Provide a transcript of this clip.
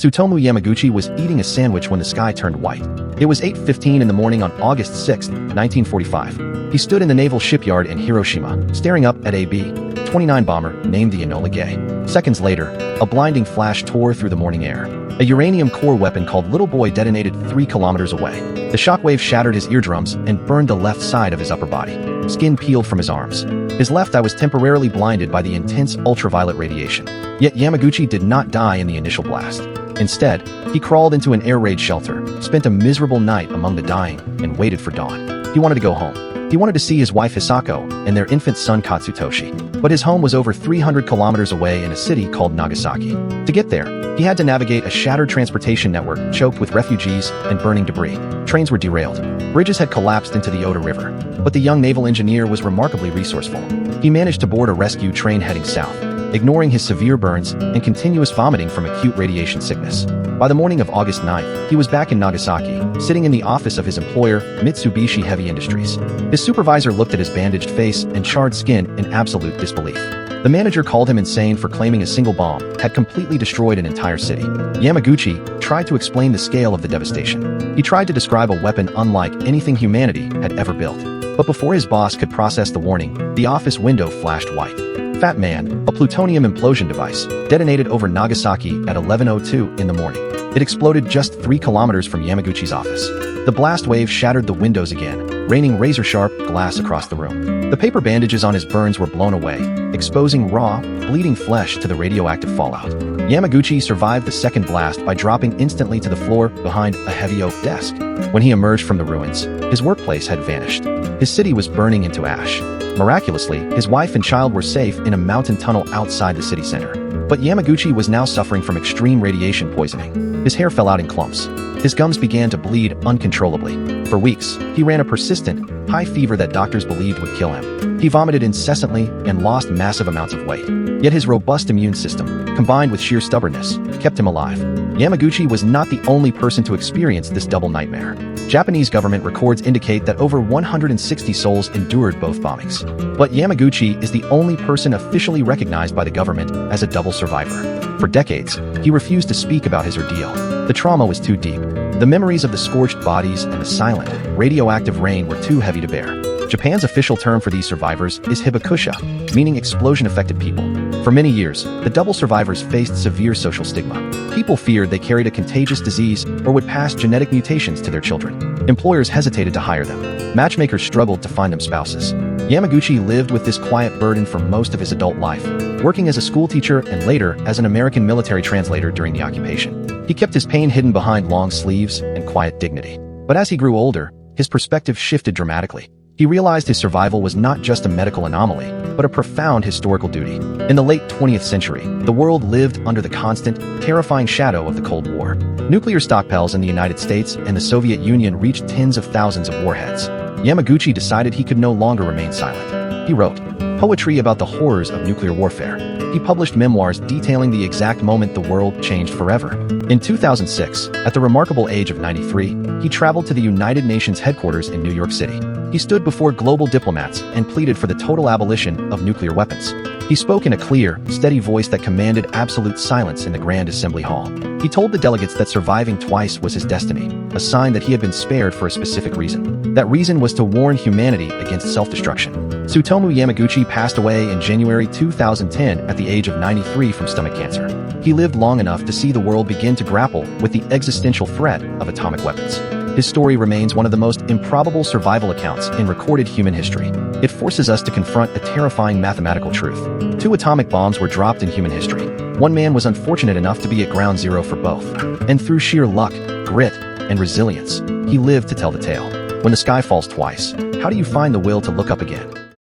Tsutomu Yamaguchi was eating a sandwich when the sky turned white. It was 8:15 in the morning on August 6, 1945. He stood in the naval shipyard in Hiroshima, staring up at a B-29 bomber named the Enola Gay. Seconds later, a blinding flash tore through the morning air. A uranium core weapon called Little Boy detonated 3 kilometers away. The shockwave shattered his eardrums and burned the left side of his upper body. Skin peeled from his arms. His left eye was temporarily blinded by the intense ultraviolet radiation. Yet Yamaguchi did not die in the initial blast. Instead, he crawled into an air raid shelter, spent a miserable night among the dying, and waited for dawn. He wanted to go home. He wanted to see his wife Hisako and their infant son Katsutoshi. But his home was over 300 kilometers away in a city called Nagasaki. To get there, he had to navigate a shattered transportation network choked with refugees and burning debris. Trains were derailed. Bridges had collapsed into the Oda River. But the young naval engineer was remarkably resourceful. He managed to board a rescue train heading south, ignoring his severe burns and continuous vomiting from acute radiation sickness. By the morning of August 9th, he was back in Nagasaki, sitting in the office of his employer, Mitsubishi Heavy Industries. His supervisor looked at his bandaged face and charred skin in absolute disbelief. The manager called him insane for claiming a single bomb had completely destroyed an entire city. Yamaguchi tried to explain the scale of the devastation. He tried to describe a weapon unlike anything humanity had ever built. But before his boss could process the warning, the office window flashed white. Fat Man, a plutonium implosion device, detonated over Nagasaki at 11:02 in the morning. It exploded just 3 kilometers from Yamaguchi's office. The blast wave shattered the windows again, raining razor-sharp glass across the room. The paper bandages on his burns were blown away, exposing raw, bleeding flesh to the radioactive fallout. Yamaguchi survived the second blast by dropping instantly to the floor behind a heavy oak desk. When he emerged from the ruins, his workplace had vanished. His city was burning into ash. Miraculously, his wife and child were safe in a mountain tunnel outside the city center. But Yamaguchi was now suffering from extreme radiation poisoning. His hair fell out in clumps. His gums began to bleed uncontrollably. For weeks, he ran a persistent, high fever that doctors believed would kill him. He vomited incessantly and lost massive amounts of weight. Yet his robust immune system, combined with sheer stubbornness, kept him alive. Yamaguchi was not the only person to experience this double nightmare. Japanese government records indicate that over 160 souls endured both bombings. But Yamaguchi is the only person officially recognized by the government as a double survivor. For decades, he refused to speak about his ordeal. The trauma was too deep. The memories of the scorched bodies and the silent, radioactive rain were too heavy to bear. Japan's official term for these survivors is Hibakusha, meaning explosion-affected people. For many years, the double survivors faced severe social stigma. People feared they carried a contagious disease or would pass genetic mutations to their children. Employers hesitated to hire them. Matchmakers struggled to find them spouses. Yamaguchi lived with this quiet burden for most of his adult life, working as a schoolteacher and later as an American military translator during the occupation. He kept his pain hidden behind long sleeves and quiet dignity. But as he grew older, his perspective shifted dramatically. He realized his survival was not just a medical anomaly, but a profound historical duty. In the late 20th century, the world lived under the constant, terrifying shadow of the Cold War. Nuclear stockpiles in the United States and the Soviet Union reached tens of thousands of warheads. Yamaguchi decided he could no longer remain silent. He wrote poetry about the horrors of nuclear warfare. He published memoirs detailing the exact moment the world changed forever. In 2006, at the remarkable age of 93, he traveled to the United Nations headquarters in New York City. He stood before global diplomats and pleaded for the total abolition of nuclear weapons. He spoke in a clear, steady voice that commanded absolute silence in the Grand Assembly Hall. He told the delegates that surviving twice was his destiny, a sign that he had been spared for a specific reason. That reason was to warn humanity against self-destruction. Tsutomu Yamaguchi passed away in January 2010 at the age of 93 from stomach cancer. He lived long enough to see the world begin to grapple with the existential threat of atomic weapons. His story remains one of the most improbable survival accounts in recorded human history. It forces us to confront a terrifying mathematical truth. 2 atomic bombs were dropped in human history. One man was unfortunate enough to be at ground zero for both. And through sheer luck, grit, and resilience, he lived to tell the tale. When the sky falls twice, how do you find the will to look up again?